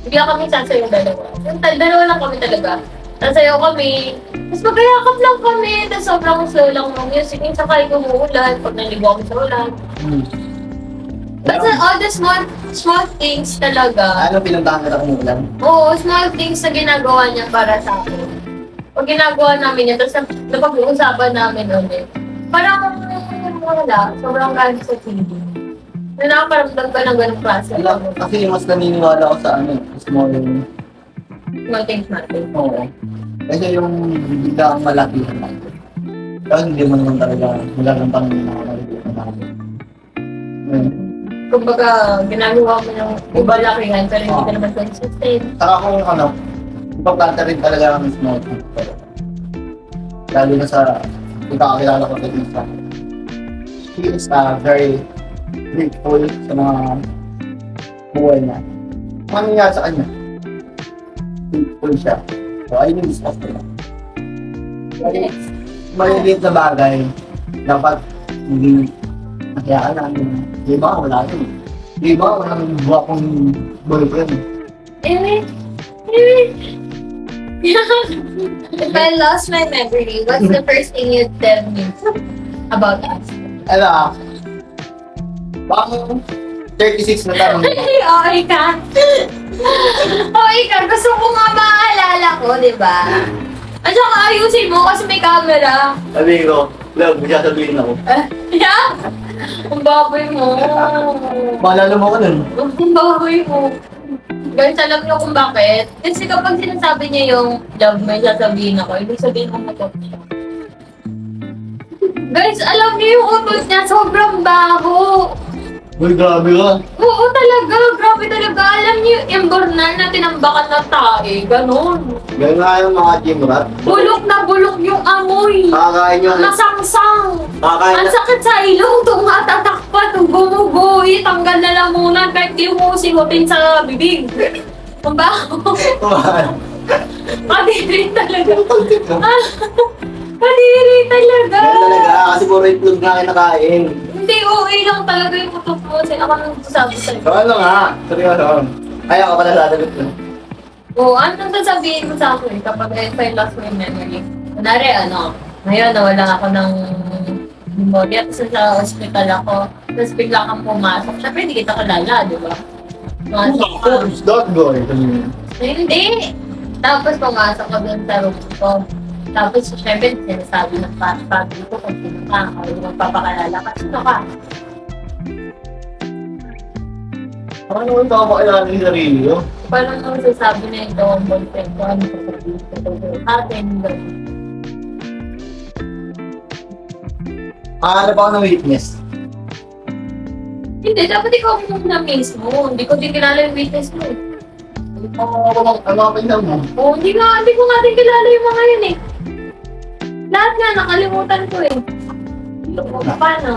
bigla kami sasayaw dalawa. Yung dalawa lang kami talaga. Sasayaw kami, tapos magkayakap lang kami, tapos sobrang slow lang ng music. Yung sakay umuulan, pag naligo kami sa ulan. Basta all the small things talaga. Ano pinuntahan ka ng ulan? Oo, small things na ginagawa niya para sa akin. Pag ginagawa namin yan, tapos napag-uusapan namin ulit. Parang wala, sobrang galing sa feeling. Na nakakaramdam ka ng ganong klase. Alam, kasi mas naniniwala ako sa ano, small. Small things natin. Oo. Kasi yung bigla ang malaki naman. Pero hindi mo naman talaga magagantang yung mga malaki naman. Kumbaga, ginagawa mo ng ibalakihan, pero hindi ka naman consistent. Saka kung ano, importante rin talaga ang small things. Lalo na sa ikakakilala ko sa isa. She is very grateful sa mga buhay niya. Ano nangyari sa kanya? Grateful siya. So, ayun yung discuss ko lang. Next. Maliliit na bagay, dapat hindi nakayaan namin. Di ba, wala yun. Di ba, walang buwa kong boyfriend. Anyway. If I lost my memory, what's the first thing you'd tell me about us? Ala, bang 36 na tanong. Okay ka. Okay ka. Gusto ko nga maalala ko, di ba? At saka ayusin mo kasi may camera. Sabi ko, love, bigla sabihin ako. Yeah? Ang baboy mo. Maalala mo ka nun? Ang baboy mo. Guys, alam niyo kung bakit? Kasi kapag sinasabi niya yung love mo, sasabihin ako, ibig sabihin mo matot siya. Guys, alam niyo yung utot niya, sobrang baho. Uy, grabe ka. Oo talaga, grabe talaga. Alam niyo, yung bornal na tinambakan ng tae, ganun. Ganun nga yung mga gym rat. Bulok na bulok yung amoy. Kakakain yung... Masangsang. Kakakain Ang na... sakit sa ilong, tumatatak pa, gumuguhi, tanggal na lamunan kahit di mo simutin sa bibig. Ang baho. Kadiri talaga. Kadiri talaga. Ganun talaga, kasi puro itlog na kinakain. Hindi, okay lang talaga yung utok mo. Ako nang sasabi sa'yo. So ano nga, seryoso. Ayaw ka pala sasagot ko. Oo, anong sasabihin mo sa akin kapag if I lost my memory? Kunwari, ano, ngayon nawala ako ng memory at sa hospital ako. Tapos bigla kang pumasok. Siyempre, hindi kita kalala, di ba? Pumasok ka. Who's that guy? Hindi! Tapos pumasok ka dun sa room ko. Tapos, syempre, sinasabi ng family ko kung sino ka. O yung magpapakalala ka. Sino ka? Parang naman baka makilala yung sarili ko. Parang nung sasabi na ito ang boyfriend ko, ano sasabihin ko sa atin, gano'n. Hanap ako ng witness. Hindi, dapat ikaw muna mismo. Hindi ko din kilala yung witness mo eh. Ang mga pinag mo. Oo, hindi ko nga din kilala yung mga yun eh. Lahat nga, nakalimutan ko eh. Paano?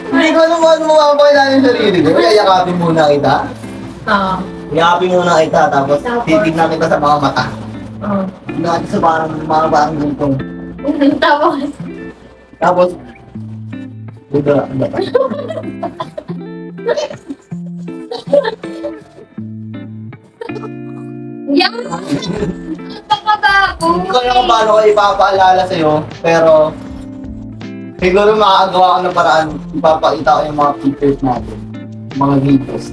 Hindi ko naman mapapakilala yung sarili ko. Kaya yakapin muna kita. Oo. Yakapin muna kita, tapos titignan kita sa mga mata. Oo. Tignan kita sa parang guntong. Tapos, Tapos, buda, ano ba? yan! Napakababo! Hindi ko alam kung paano ko ipapaalala sa'yo, pero siguro makakagawa ko ng paraan, ipapakita ko yung mga pictures natin, mga videos.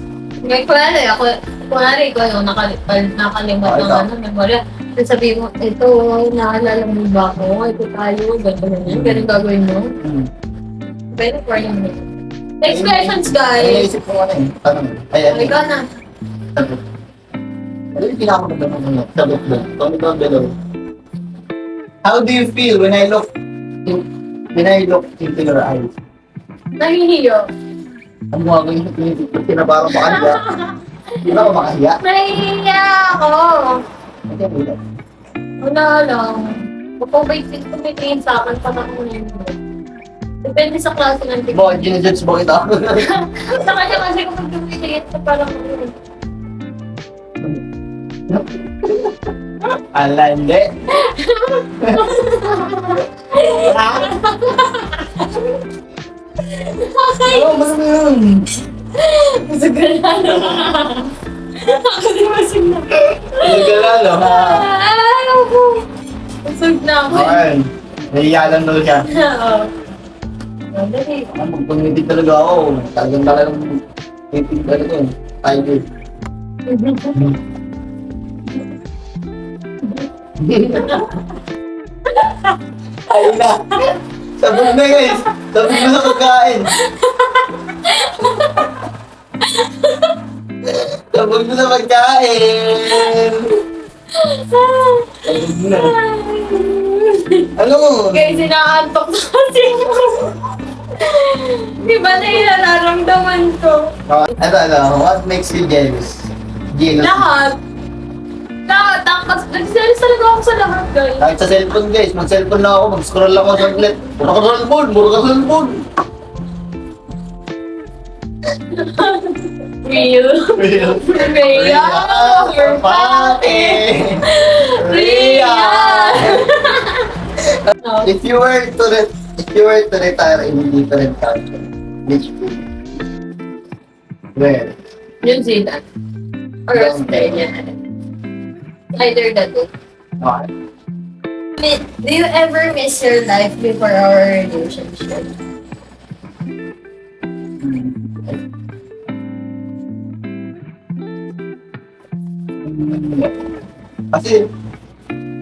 Ngayon, kunwari, ikaw yung nakalimot Oh, ng ikaw. ano, memorya. Sabi mo, ito, naalala mo ba ako? Ito tayo, ganyan, ganyan gagawin mo. Pwede for you. Next questions, Ay, guys. naisip ko ano eh, tanong. Ay, Ikaw na. ano yung pinakamaganda ng mga sagot doon? Comment down below. How do you feel when I look into your eyes? Nahihiyo. Ano mo ako yung na parang makahiya? Hindi ba ako makahiya? Nahihiya ako. Hindi ako hiya. Wala lang. Kapag may tumitingin sa akin, parang mo yun. Depende sa klase ng tingin. Bakit ginajudge mo kita? Sa kanya kasi kapag tumitingin sa parang yun. Ala, hindi. Ha? Oo, basta mo yun. Masagalan. Ako di masigla. Nagkalalo, ha? Ay, ako. Masag na ako. Okay. Nahiya lang daw siya. Oo. Dali. Magpangiti talaga ako. Talagang titig talaga yun. Tiger. Ayun na. Sabog na guys. Sabog na sa pagkain. Sabog na sa pagkain. Sabog na. Alam mo, Guys, inaantok na kasi ako. Di ba na yung nararamdaman ko? what makes you jealous? Jealous. Lahat. Lahat. Nagsiselos talaga ako sa lahat, guys. Kahit sa cellphone guys, mag-cellphone lang ako, mag-scroll lang ako sa saglit. Mura ka cellphone, mura ka cellphone. Real. Real. Your party. Real. If you were to retire in a different country, which would? Where? New Zealand. Or Australia. Either the two. Okay. Do you ever miss your life before our relationship? Kasi,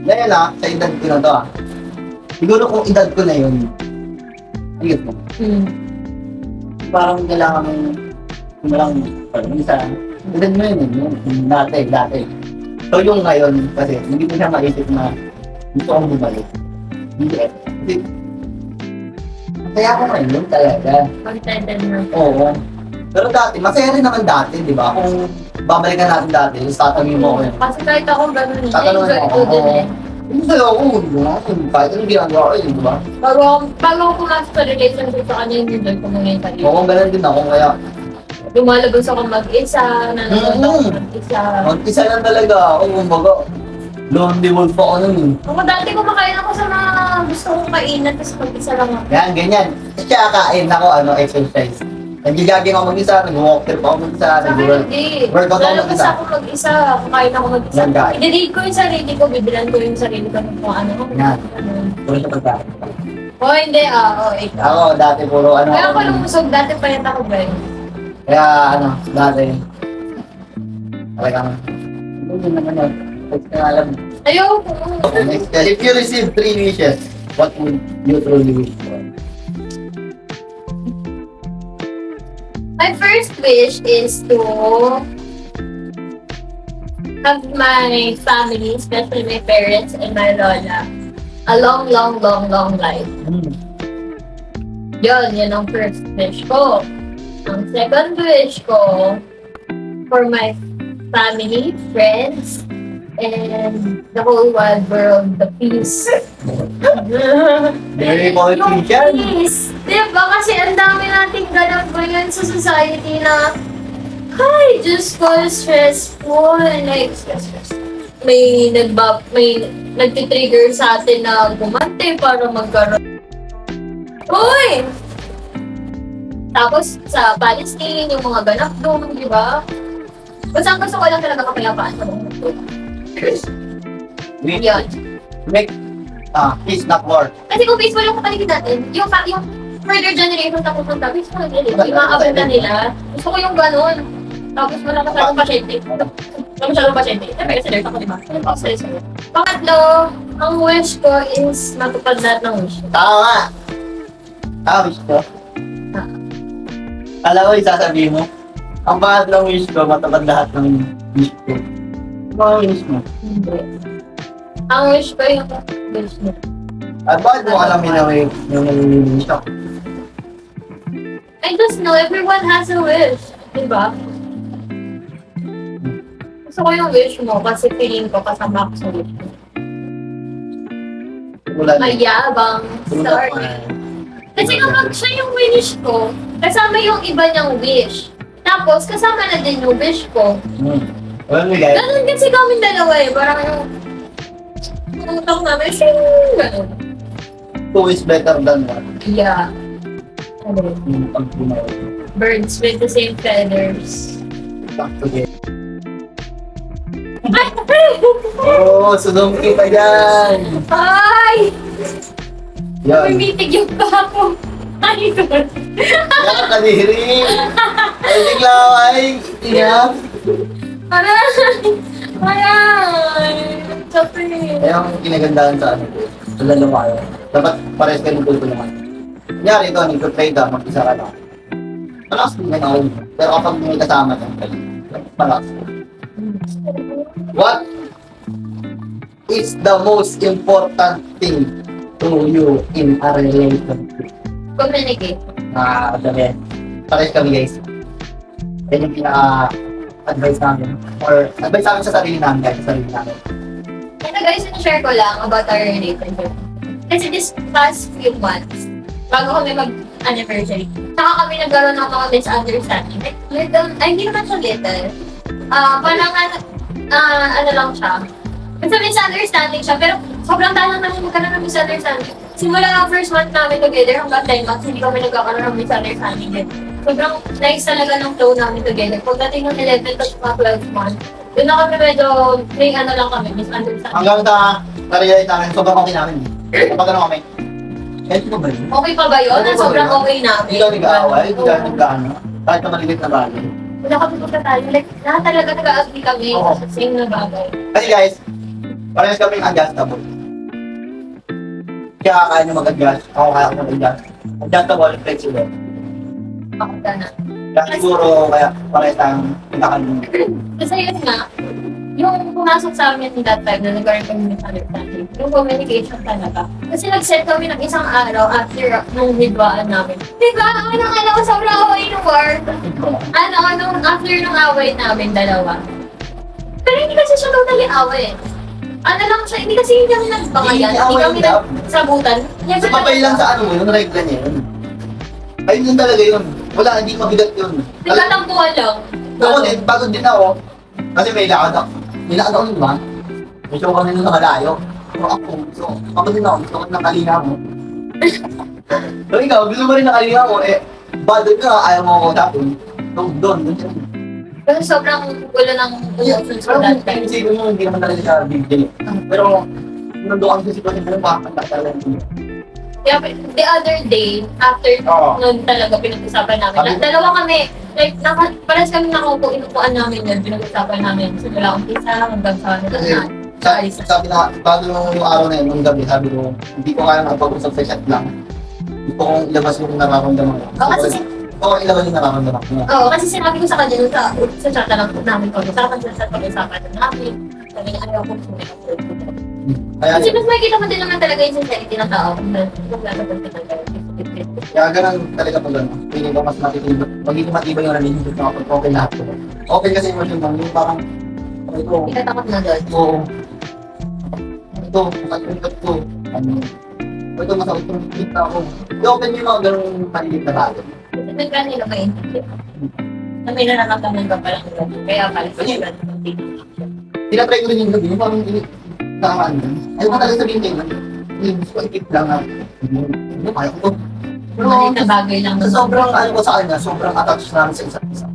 ngayon sa edad ko na to siguro kung edad ko na yun, ayun mo, parang kailangan mo lang, parang isa, edad mo yun, yung dati. So yung ngayon, kasi hindi ko siya maisip na gusto kong bumalik. Hindi kasi, kaya ako ngayon talaga. Contented na. Oo. Pero dati, masaya rin naman dati, di ba? Kung babalikan natin dati, yung tatanungin mo ko yun. Kasi kahit ako gano'n eh. Tatanungin Enjoy mo ko ako. din eh. Hindi sa'yo ako, di ba? Kahit anong ginagawa ko yun, di ba? Bago ako pumasok sa relationship sa kanya, enjoy ko muna yung sarili. Oo, ganun din ako, kaya Lumalabas ako mag-isa, nanonood ako mag-isa. mag-isa lang talaga ako, kumbaga. Lonely wolf ako nun eh. Ako dati kumakain ako sa mga gusto kong kainan, tapos mag-isa lang ako. Yan, ganyan. Kasi kain ako, exercise. Nag-jogging ako mag-isa, nag-walk trip ako mag-isa, Sa akin nag-work. hindi. Workout ako Lalabas mag-isa. ako mag-isa, kumain ako mag-isa. Nagkain. I-delete ko yung sarili ko, bibilan ko yung sarili ko ng kung ano. Yan. Ano. Puro sa pagkain. Oh, hindi. Ikaw. Ako, dati puro Kaya ako lumusog, dati payat ako, Ben. Kaya dati. Talagang, hindi naman yun. Kasi nga alam. Ayoko. Next question. If you receive 3 wishes, what would you truly wish for? My first wish is to have my family, especially my parents and my lola, a long, long, long, long life. Yun ang first wish ko. Ang second wish ko, for my family, friends, and the whole wide world, the peace. Very Yung politician. peace. Diba? Kasi ang dami nating ganap ngayon sa society na, ay, Diyos ko, stressful. Like, may nagtitrigger sa atin na gumante para magkaroon. Uy! Tapos sa Palestine, yung mga ganap doon, di ba? Kung saan gusto ko lang talaga kapayapaan sa mundo. We Yan. make peace, not war. Kasi kung peaceful yung kapaligid natin, yung further generation na pupunta, peaceful din. Yung mga abunda nila, gusto ko yung ganun. Tapos wala masyadong pasyente. Wala masyadong pasyente. Siyempre kasi nurse ako, di ba? Pangatlo, ang wish ko is matupad lahat ng wish ko. Tama! Wish ko. Alam ko yung sasabihin mo, ang pangatlong wish ko, matapad lahat ng wish ko. Mga wish mo. Hindi. Ang wish ko yung wish mo. At bakit mo alam yun na may wish ko? I just know everyone has a wish. Diba? Gusto ko yung wish mo kasi feeling ko kasama ko sa wish mo. Wala na. Mayabang. Sorry. Kasi kapag siya yung wish ko, kasama yung iba niyang wish. Tapos, kasama na din yung wish ko. Well, guys, Ganun kasi kami dalawa eh. Parang yung utak namin, ganun. two is better than one. Yeah. Ano? Yung pag-bumaw. Birds with the same feathers. Back together. Ay! Oo, sunong kita dyan! Ay! Yan. Umitig yung bako. Ay, God. Yan, kadiri! Ay, tiglaw, ay! Iyan! Aray! Aray! Sabi. Kaya ang kinagandahan sa ano, sa dalawa kayo. Dapat pares kayo ng tulpo naman. Kunyari ito, nag-trade ka, mag-isa ka lang. Malakas din ka rin. Pero kapag may kasama ka, malakas. What is the most important thing to you in a relationship? Communicate. Dami. Pares kami guys. Yan yung advice namin. Or advice namin sa sarili namin guys, sa sarili namin. Ito guys, share ko lang about our relationship. Kasi this past few months, bago kami mag-anniversary, saka kami nagkaroon ng mga misunderstanding. Like, little, ay, hindi naman siya little. Parang, ano lang siya. Basta misunderstanding siya, pero sobrang talang namin magkaroon ng misunderstanding. Simula ng first month namin together hanggang 10 months, hindi kami nagkakaroon ng misunderstanding din. Sobrang nice talaga ng flow namin together. Pagdating ng 11 to 12 months, doon na kami medyo, may ano lang kami, misunderstanding. Hanggang na-realize namin, sobrang okay namin. Kapag ano kami, healthy ko ba yun? Okay pa ba yun? Na sobrang okay namin. Hindi kami nag-aaway, hindi kami nag-ano. Kahit na malilit na bagay. Wala kami pagkatayo. Like, lahat talaga nag-agree kami Oo. sa same na bagay. Kasi guys, parehas kaming adjustable. Kaya kaya nyo mag-adjust, ako kaya ko mag-adjust. Adjustable, flexible. Ako na. Kaya siguro, kaya parehas tayong pinakalimit. Kasi yun nga, yung pumasok sa amin that time na nag-aaral kami misunderstanding, yung communication talaga. Kasi nag-set kami ng isang araw after nung hidwaan namin. Diba? Anong sobrang away ng work. After nung away namin, dalawa. Pero hindi kasi siya totally away. Ano lang siya, hindi kasi hindi kami nagbangayan, Hindi hindi away kami lang. nagsabutan. Sa papel lang sa ano mo, yung regla niya yun. Ayun yun talaga yun. Wala, hindi mabigat yun. Nagtatampuhan lang. Ako din, pagod din ako. Kasi may lakad ako. May lakad ako, di ba? May show kami nung nakalayo. So ako din ako. Gusto ko ng kalinga mo. So ikaw, gusto mo rin ng kalinga mo. Bad ka, ayaw mo ako tapon. So doon siya. Kasi sobrang gulo ng emotions ko Pero that time. kasi mo, hindi naman talaga siya big deal. Pero, nandun kami sa sitwasyon mo, makakanta talaga yun. Yeah, the other day, after Oo. noon talaga pinag-usapan namin. Dalawa kami, like, parang kami nakaupo, inupuan namin yun, pinag-usapan namin. Simula umpisa hanggang sa ano na. Sabi na, bago yung araw na yun, nung gabi, sabi ko, hindi ko kaya makapag-usap sa chat lang. Gusto kong ilabas yung nararamdaman ko. Oo, kasi Gusto kong ilabas yung nararamdaman ko. Oo, kasi sinabi ko sa kanya nung sa chat na lang namin pag-usapan, sa pag-usapan na namin. Sabi niya, ayaw ko sumaya. Kaya, Kasi mas makikita mo din naman talaga yung sincerity ng tao. Kung gano'n kung kaya ganun talaga pag ano, feeling ko mas matitibay, magiging matibay yung relationship na kapag okay lahat ko. Okay kasi emotion mo, yung parang Ito. Hindi ka takot na doon. Oo. Ito, masakit ko. Ano? Ito, masakit yung kita ko. Hindi ako ganyan yung mga ganung maliit na bagay. Kasi nagkanila may intindihan. Na may nararamdaman ka palang gabi. Kaya pala sa Sige. ganun ang tingin ako. Tinatry ko rin yung gabi, yung parang nakakaan din. Ayaw ko talaga sabihin kayo, yung gusto ko ikip lang na, ano, kaya ko to. Pero, Maliit na bagay lang. sa sobrang ano ko sa kanya, sobrang attached namin sa isa't isa.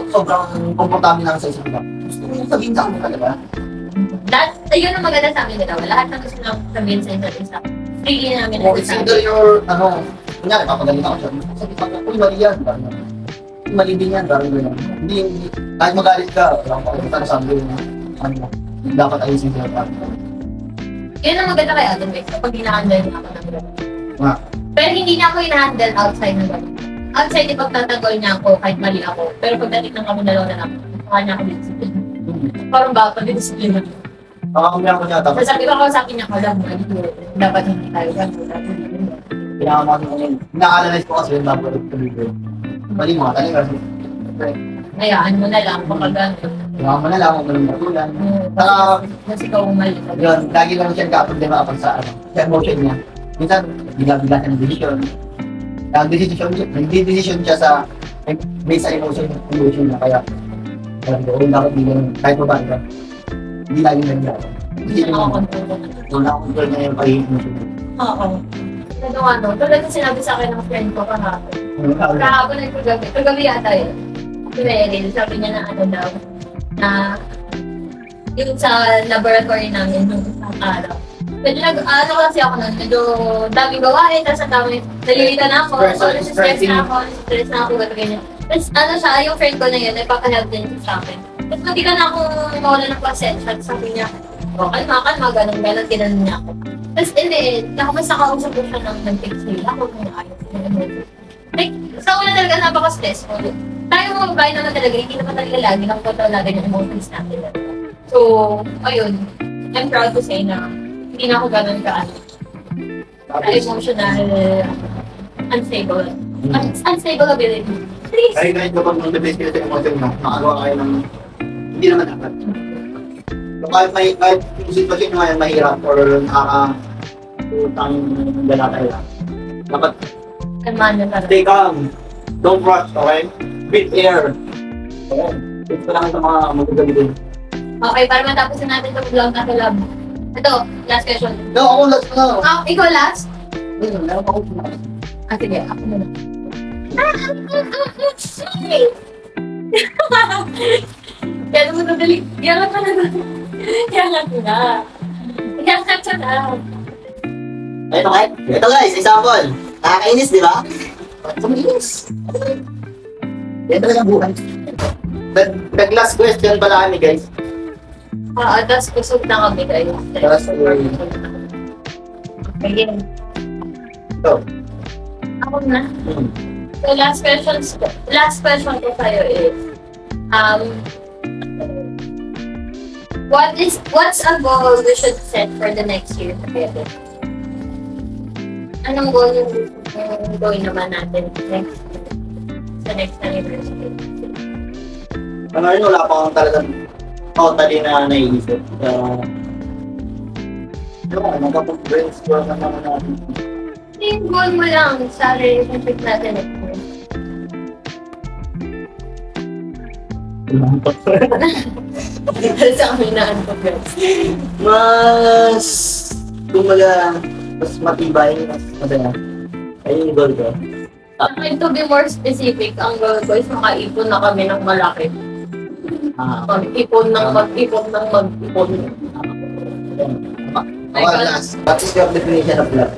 Sobrang komportable namin sa isa't isa. Gusto ko yung sabihin sa akin talaga. Lahat, ayun ang maganda sa amin dalawa. Lahat ng gusto lang sabihin sa isa't isa. Freely namin O, it's nagsasabi. either your, ano, kunyari, papagaling ako siya. Sabi ko, uy, mali yan. Parang, uy, mali din yan. Parang gano'n. Hindi, kahit magalit ka, parang pakalimutan sabi yung, ano, dapat ayusin sila. Parang, Yun ang maganda kay Adam Beck. Kapag hinahandle niya ako ng gano'n. nga. Pero hindi niya ako hinahandle outside ng gano'n. Outside, ipagtatanggol niya ako kahit mali ako. Pero pagdating ng kami dalawa na lang, mukha niya ako disiplina. Parang ba ako disiplina. Pakakamaya ko niya, tapos, So sabi ko kausapin niya ko lang, mali ko. Dapat hindi tayo gano'n. Dapat hindi gano'n. pinakaman ko yun. Ina-analyze ko kasi yung dapat ko dito. Mali mo, talaga. Hayaan mo na lang kapag gano'n. Pinakaman na lang kung ganun matulan. Kasi ikaw umali ka. Yun, lagi lang siya nagka-problema kapag sa, ano, sa emotion niya. Minsan, bigla-bigla siya ng desisyon. Nagdi-decision siya sa, based sa emotion niya. Kaya, sabi ko, dapat hindi ganun, kahit pa ba, hindi lagi na niya. Hindi siya makakontrol na. Nung nakakontrol niya yung pag-emotion niya. Oo. Ano ano, tulad yung sinabi sa akin ng friend ko kahapon. Kahapon ay kagabi yata yun. Si Meryl, sabi niya na ano daw, na yung sa laboratory namin, yung isang araw. Medyo ano kasi ako nun, medyo daming gawain, tapos ang dami, nalilita na ako, stress na ako, gano'n ganyan. Tapos ano siya, yung friend ko na yun, nagpapahelp din siya sa akin. Tapos hindi ka na akong mawala ng pasensya, sabi niya, oh, kalma, gano'n, tinanong niya ako. Tapos in the end, basta kausap ko siya ng nag-text nila, ako kung ayos na naman. Like, sa una talaga napaka-stressful. Tayo mga babae naman talaga, hindi naman talaga lagi nakukontrol natin yung emotions natin. So, ayun, I'm proud to say na hindi na ako ganun emotional, unstable. Unstable ability. Please! Kahit kapag nag-base kayo sa emotion mo, makagawa kayo ng hindi naman dapat. So, kahit yung sitwasyon nyo ngayon mahirap or nakaka-utang galatay lang. Dapat Kalmahan na talaga. stay calm. Don't rush, okay? Breathe air. Okay. Ito lang sa mga magagamitin. Okay, para matapos na natin itong vlog na love. Ito, last question. No, ako last na. Ikaw last? Meron pa ako sinabi. Sige, ako muna. Kaya mo nadali. Yangat ka na. Yangat mo na. Yangat ka na. Ito guys, example. Nakakainis, di ba? Sumilis. Yan talaga buhay. Nag-last question pala kami guys. Tapos kusog na kami guys. Last Again. Ito. Ako na. So last question ko sa'yo is, what's a goal we should set for the next year together? Anong goal yung gawin naman natin sa next anniversary? Ano rin, wala pa akong talagang totally na naiisip. Magkapag-brainstorm na naman natin. Yung goal mo lang sa relationship natin next year. Sa kami na ano guys. Mas, kumaga, mas matibay, mas madala. Ayun yung goal ko. To be more specific, ang goal ko is makaipon na kami ng malaki. Mag-ipon ng mag-ipon. Okay, last. What is your definition of love?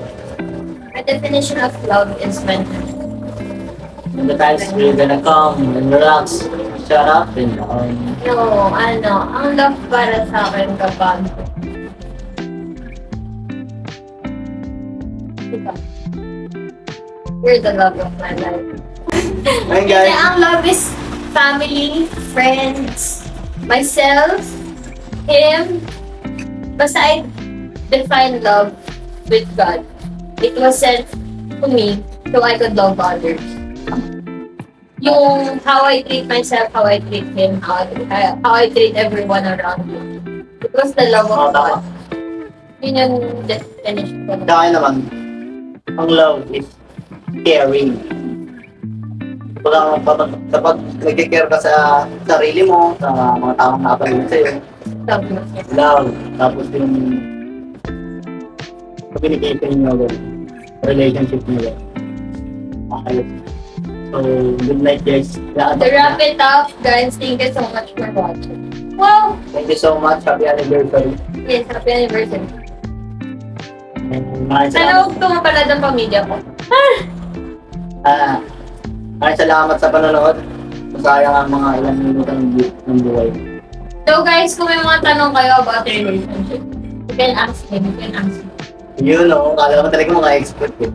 My definition of love is when And the times we're gonna come and relax, shut up, and ang love para sa akin kapag you're the love of my life. Ayun Kasi guys, ang love is family, friends, myself, him. Basta I define love with God. It was sent to me so I could love others. yung how I treat myself, how I treat him, how I treat everyone around me. It was the love of God. Yun yung definition ko. Sa akin naman, ang love is caring. Kapag nag-care ka sa sarili mo, sa mga taong nakapaligid sa'yo, love. Tapos yung communication nyo, relationship nyo. Okay. So, good night guys. To wrap it up, guys, thank you so much for watching. Wow! Thank you so much. Happy anniversary. Yes, happy anniversary. And maraming Sana salamat. huwag pala ng pamilya ko. Maraming salamat sa panonood. Masayang ang mga ilang minuto ng buhay. So guys, kung may mga tanong kayo about relationship, you can ask him, you can ask me. Yun o, kala mo talaga mga expert eh.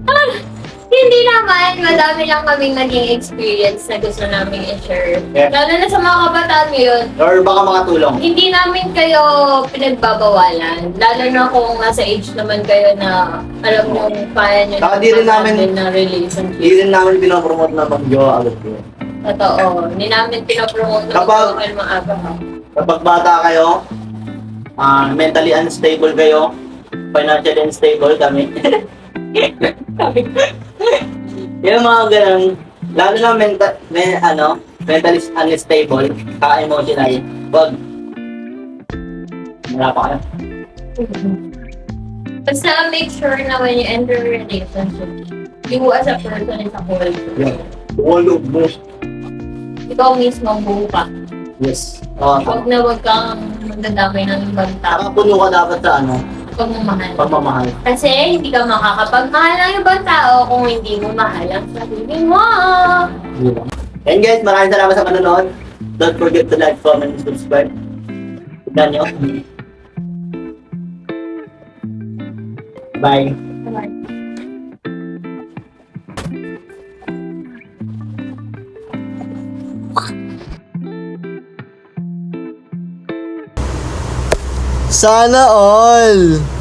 Hindi naman, madami lang kaming naging experience na gusto namin i-share. Yeah. Lalo na sa mga kabataan ngayon, Or baka makatulong. hindi namin kayo pinagbabawalan. Lalo na kung nasa age naman kayo na alam nyo kaya nyo Saka di rin namin- na relationship. Hindi rin namin pinopromote na mag-jowa agad ko. Totoo. Hindi namin pinapromote na Kapag- mag-jowa kayo maaga ka. Kapag bata kayo, mentally unstable kayo, financially unstable kami. Yung mga ganun, lalo na mentally unstable, ka-emotional, wag. Wala pa kayo. Basta make sure na when you enter a relationship, you as a person is a whole. Yeah. Walo mo. Ikaw mismo ang buo ka. Yes. Huwag na huwag kang magdadamay ng ibang tao. Nakapuno ka dapat sa Pagmamahal. pagmamahal. Kasi hindi ka makakapagmahal ng ibang tao kung hindi mo mahal ang sarili mo. And guys, maraming salamat sa panonood. Don't forget to like, comment, and subscribe. Tignan nyo. Bye. Bye. Sana all!